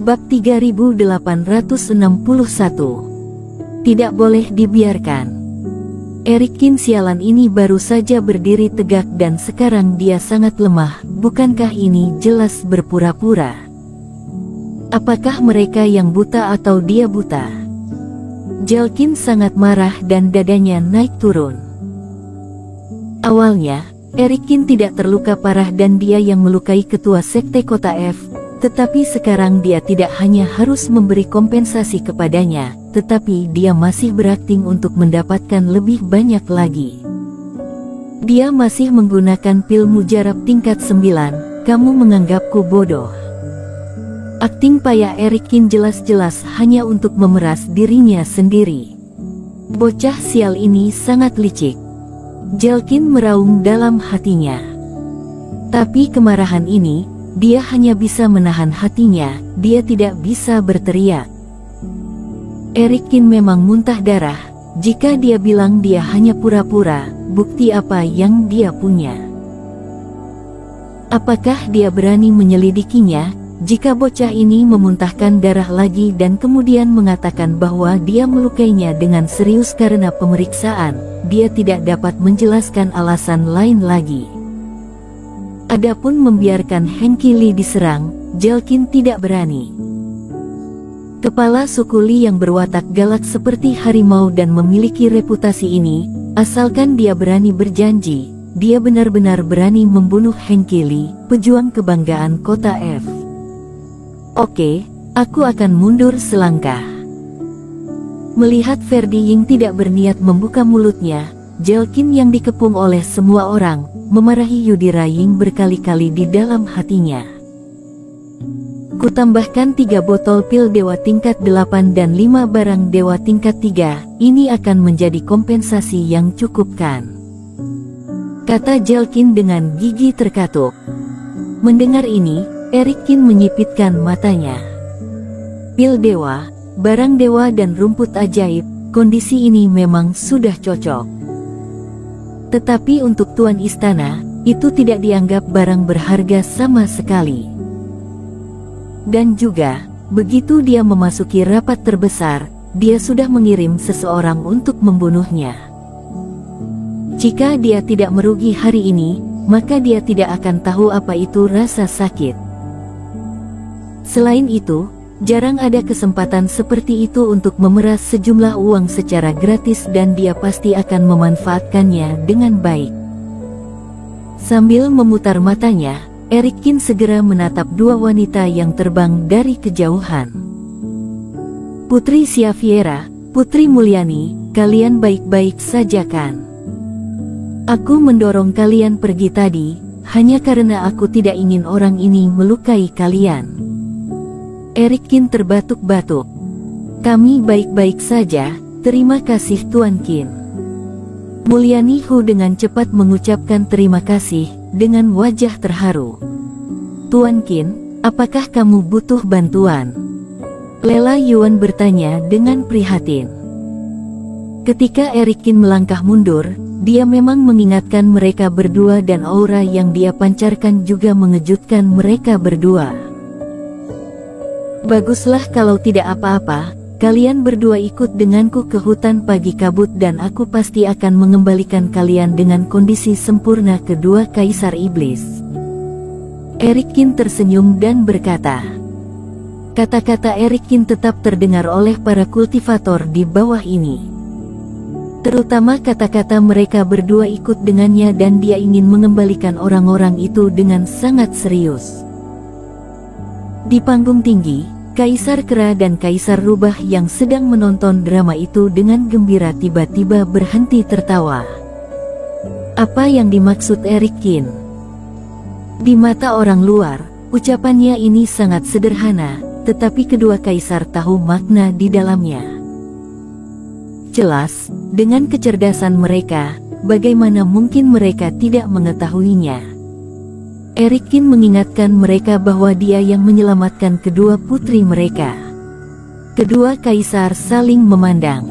Bab 3861. Tidak boleh dibiarkan. Erikin sialan ini baru saja berdiri tegak dan sekarang dia sangat lemah. Bukankah ini jelas berpura-pura? Apakah mereka yang buta atau dia buta? Jelkin sangat marah dan dadanya naik turun. Awalnya, Erikin tidak terluka parah dan dia yang melukai ketua sekte kota F. Tetapi sekarang dia tidak hanya harus memberi kompensasi kepadanya, tetapi dia masih berakting untuk mendapatkan lebih banyak lagi. Dia masih menggunakan pil mujarab tingkat 9, kamu menganggapku bodoh. Akting payah Erikin jelas-jelas hanya untuk memeras dirinya sendiri. Bocah sial ini sangat licik. Jelkin meraung dalam hatinya. Tapi kemarahan ini, dia hanya bisa menahan hatinya, dia tidak bisa berteriak. Erikin memang muntah darah. Jika dia bilang dia hanya pura-pura, bukti apa yang dia punya? Apakah dia berani menyelidikinya? Jika bocah ini memuntahkan darah lagi dan kemudian mengatakan bahwa dia melukainya dengan serius karena pemeriksaan, dia tidak dapat menjelaskan alasan lain lagi. Adapun membiarkan Hengki Li diserang, Jelkin tidak berani. Kepala suku Li yang berwatak galak seperti harimau dan memiliki reputasi ini, asalkan dia berani berjanji, dia benar-benar berani membunuh Hengki Li, pejuang kebanggaan kota F. Oke, aku akan mundur selangkah. Melihat Ferdi Ying tidak berniat membuka mulutnya, Jelkin yang dikepung oleh semua orang, memarahi Yudhira Ying berkali-kali di dalam hatinya. Kutambahkan 3 botol pil dewa tingkat 8 dan 5 barang dewa tingkat 3, ini akan menjadi kompensasi yang cukup kan? Kata Jelkin dengan gigi terkatuk. Mendengar ini, Erikin menyipitkan matanya. Pil dewa, barang dewa dan rumput ajaib, kondisi ini memang sudah cocok. Tetapi untuk tuan istana, itu tidak dianggap barang berharga sama sekali. Dan juga, begitu dia memasuki rapat terbesar, dia sudah mengirim seseorang untuk membunuhnya. Jika dia tidak merugi hari ini, maka dia tidak akan tahu apa itu rasa sakit. Selain itu, jarang ada kesempatan seperti itu untuk memeras sejumlah uang secara gratis dan dia pasti akan memanfaatkannya dengan baik. Sambil memutar matanya, Erikin segera menatap 2 wanita yang terbang dari kejauhan. Putri Xaviera, Putri Mulyani, kalian baik-baik saja kan? Aku mendorong kalian pergi tadi, hanya karena aku tidak ingin orang ini melukai kalian. Erikin terbatuk-batuk. Kami baik-baik saja, terima kasih Tuan Qin. Mulyani Hu dengan cepat mengucapkan terima kasih, dengan wajah terharu. Tuan Qin, apakah kamu butuh bantuan? Lela Yuan bertanya dengan prihatin. Ketika Erikin melangkah mundur, dia memang mengingatkan mereka berdua dan aura yang dia pancarkan juga mengejutkan mereka berdua. Baguslah kalau tidak apa-apa, kalian berdua ikut denganku ke hutan pagi kabut dan aku pasti akan mengembalikan kalian dengan kondisi sempurna kedua Kaisar Iblis. Erikin tersenyum dan berkata. Kata-kata Erikin tetap terdengar oleh para kultivator di bawah ini. Terutama kata-kata mereka berdua ikut dengannya dan dia ingin mengembalikan orang-orang itu dengan sangat serius. Di panggung tinggi, Kaisar Kera dan Kaisar Rubah yang sedang menonton drama itu dengan gembira tiba-tiba berhenti tertawa. Apa yang dimaksud Erikin? Di mata orang luar, ucapannya ini sangat sederhana, tetapi kedua kaisar tahu makna di dalamnya. Jelas, dengan kecerdasan mereka, bagaimana mungkin mereka tidak mengetahuinya? Erikin mengingatkan mereka bahwa dia yang menyelamatkan kedua putri mereka. Kedua kaisar saling memandang.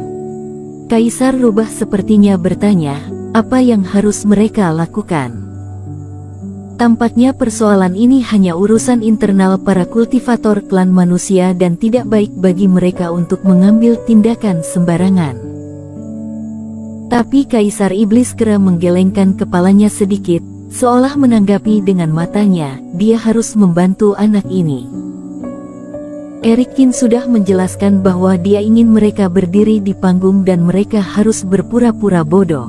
Kaisar Rubah sepertinya bertanya, apa yang harus mereka lakukan? Tampaknya persoalan ini hanya urusan internal para kultivator klan manusia dan tidak baik bagi mereka untuk mengambil tindakan sembarangan. Tapi Kaisar Iblis Kera menggelengkan kepalanya sedikit, seolah menanggapi dengan matanya, dia harus membantu anak ini. Erikin sudah menjelaskan bahwa dia ingin mereka berdiri di panggung dan mereka harus berpura-pura bodoh.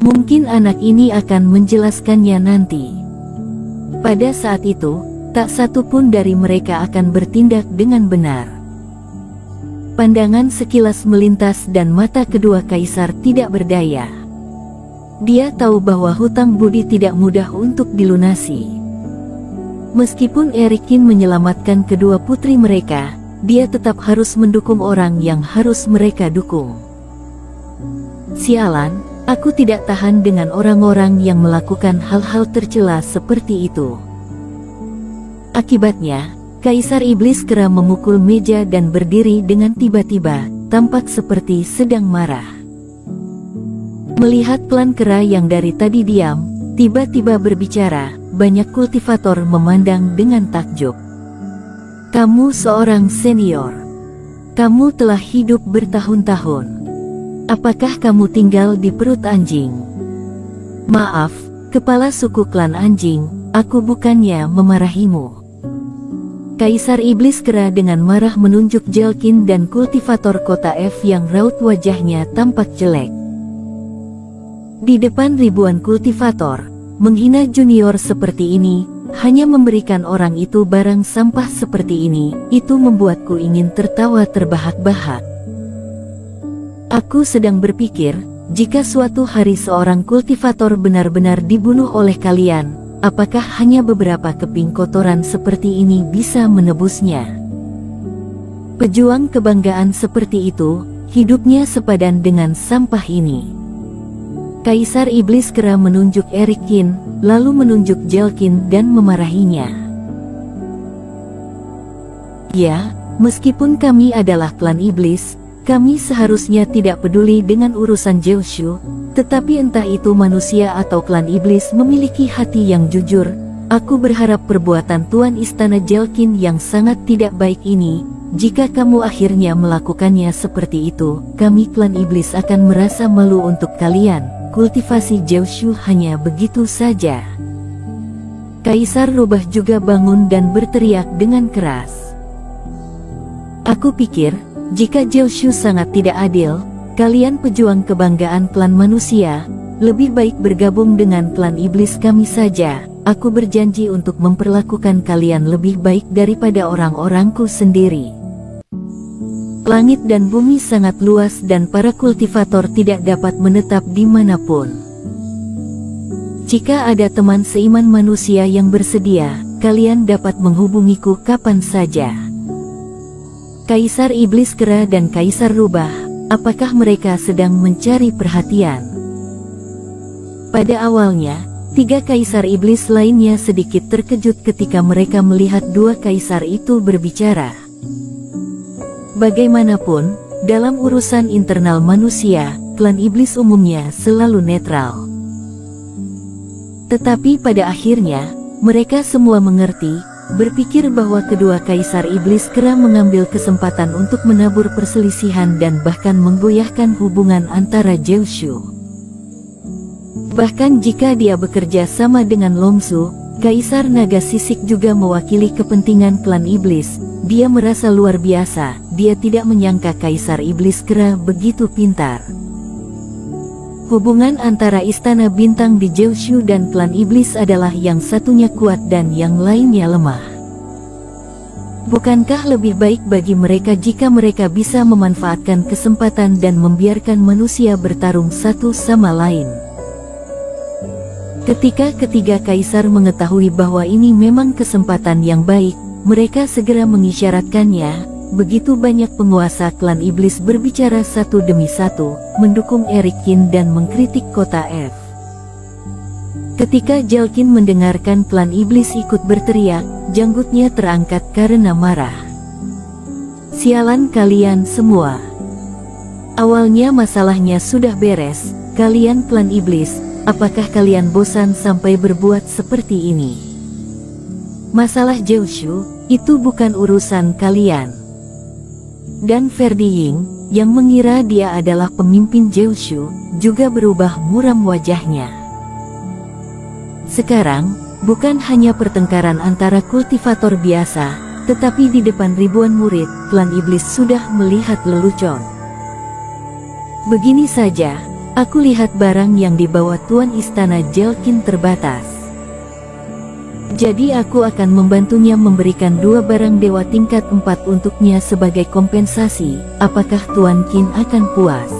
Mungkin anak ini akan menjelaskannya nanti. Pada saat itu, tak satu pun dari mereka akan bertindak dengan benar. Pandangan sekilas melintas dan mata kedua kaisar tidak berdaya. Dia tahu bahwa hutang budi tidak mudah untuk dilunasi. Meskipun Erikin menyelamatkan kedua putri mereka, dia tetap harus mendukung orang yang harus mereka dukung. Sialan, aku tidak tahan dengan orang-orang yang melakukan hal-hal tercela seperti itu. Akibatnya, Kaisar Iblis Kera memukul meja dan berdiri dengan tiba-tiba, tampak seperti sedang marah. Melihat klan kera yang dari tadi diam, tiba-tiba berbicara, banyak kultivator memandang dengan takjub. Kamu seorang senior. Kamu telah hidup bertahun-tahun. Apakah kamu tinggal di perut anjing? Maaf, kepala suku klan anjing, aku bukannya memarahimu. Kaisar Iblis Kera dengan marah menunjuk Jelkin dan kultivator kota F yang raut wajahnya tampak jelek. Di depan ribuan kultivator, menghina junior seperti ini, hanya memberikan orang itu barang sampah seperti ini, itu membuatku ingin tertawa terbahak-bahak. Aku sedang berpikir, jika suatu hari seorang kultivator benar-benar dibunuh oleh kalian, apakah hanya beberapa keping kotoran seperti ini bisa menebusnya? Pejuang kebanggaan seperti itu, hidupnya sepadan dengan sampah ini. Kaisar Iblis Kera menunjuk Erikin, lalu menunjuk Jelkin dan memarahinya. Ya, meskipun kami adalah klan iblis, kami seharusnya tidak peduli dengan urusan Jeoshu, tetapi entah itu manusia atau klan iblis memiliki hati yang jujur. Aku berharap perbuatan Tuan Istana Jelkin yang sangat tidak baik ini, jika kamu akhirnya melakukannya seperti itu, kami klan iblis akan merasa malu untuk kalian. Kultivasi Jeoshu hanya begitu saja. Kaisar Rubah juga bangun dan berteriak dengan keras. Aku pikir, jika Jeoshu sangat tidak adil, kalian pejuang kebanggaan klan manusia, lebih baik bergabung dengan klan iblis kami saja. Aku berjanji untuk memperlakukan kalian lebih baik daripada orang-orangku sendiri. Langit dan bumi sangat luas dan para kultivator tidak dapat menetap dimanapun. Jika ada teman seiman manusia yang bersedia, kalian dapat menghubungiku kapan saja. Kaisar Iblis Kera dan Kaisar Rubah, apakah mereka sedang mencari perhatian? Pada awalnya, 3 kaisar iblis lainnya sedikit terkejut ketika mereka melihat 2 kaisar itu berbicara. Bagaimanapun, dalam urusan internal manusia, klan iblis umumnya selalu netral. Tetapi pada akhirnya, mereka semua mengerti, berpikir bahwa kedua kaisar iblis Kera mengambil kesempatan untuk menabur perselisihan dan bahkan menggoyahkan hubungan antara Jeoshu. Bahkan jika dia bekerja sama dengan Longsu, Kaisar Naga Sisik juga mewakili kepentingan klan iblis. Dia merasa luar biasa, dia tidak menyangka Kaisar Iblis Kera begitu pintar. Hubungan antara Istana Bintang di Jeoshu dan klan iblis adalah yang satunya kuat dan yang lainnya lemah. Bukankah lebih baik bagi mereka jika mereka bisa memanfaatkan kesempatan dan membiarkan manusia bertarung satu sama lain? Ketika ketiga kaisar mengetahui bahwa ini memang kesempatan yang baik, mereka segera mengisyaratkannya. Begitu banyak penguasa klan iblis berbicara satu demi satu, mendukung Erikin dan mengkritik kota F. Ketika Jelkin mendengarkan klan iblis ikut berteriak, janggutnya terangkat karena marah. Sialan kalian semua. Awalnya masalahnya sudah beres, kalian klan iblis, apakah kalian bosan sampai berbuat seperti ini? Masalah Jiushu, itu bukan urusan kalian. Dan Ferdi Ying, yang mengira dia adalah pemimpin Jiushu, juga berubah muram wajahnya. Sekarang, bukan hanya pertengkaran antara kultivator biasa, tetapi di depan ribuan murid, klan iblis sudah melihat lelucon. Begini saja, aku lihat barang yang dibawa Tuan Istana Jelkin terbatas. Jadi aku akan membantunya memberikan 2 barang dewa tingkat 4 untuknya sebagai kompensasi. Apakah Tuan Qin akan puas?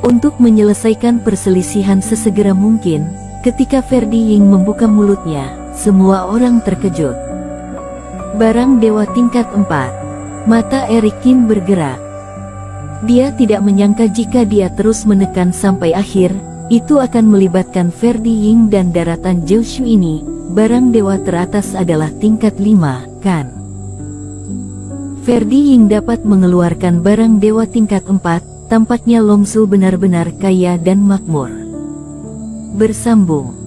Untuk menyelesaikan perselisihan sesegera mungkin, ketika Ferdi Ying membuka mulutnya, semua orang terkejut. Barang dewa tingkat 4. Mata Erik Qin bergerak. Dia tidak menyangka jika dia terus menekan sampai akhir, itu akan melibatkan Ferdi Ying dan daratan Jiushu ini. Barang dewa teratas adalah tingkat 5, kan? Ferdi Ying dapat mengeluarkan barang dewa tingkat 4, tampaknya Longsu benar-benar kaya dan makmur. Bersambung.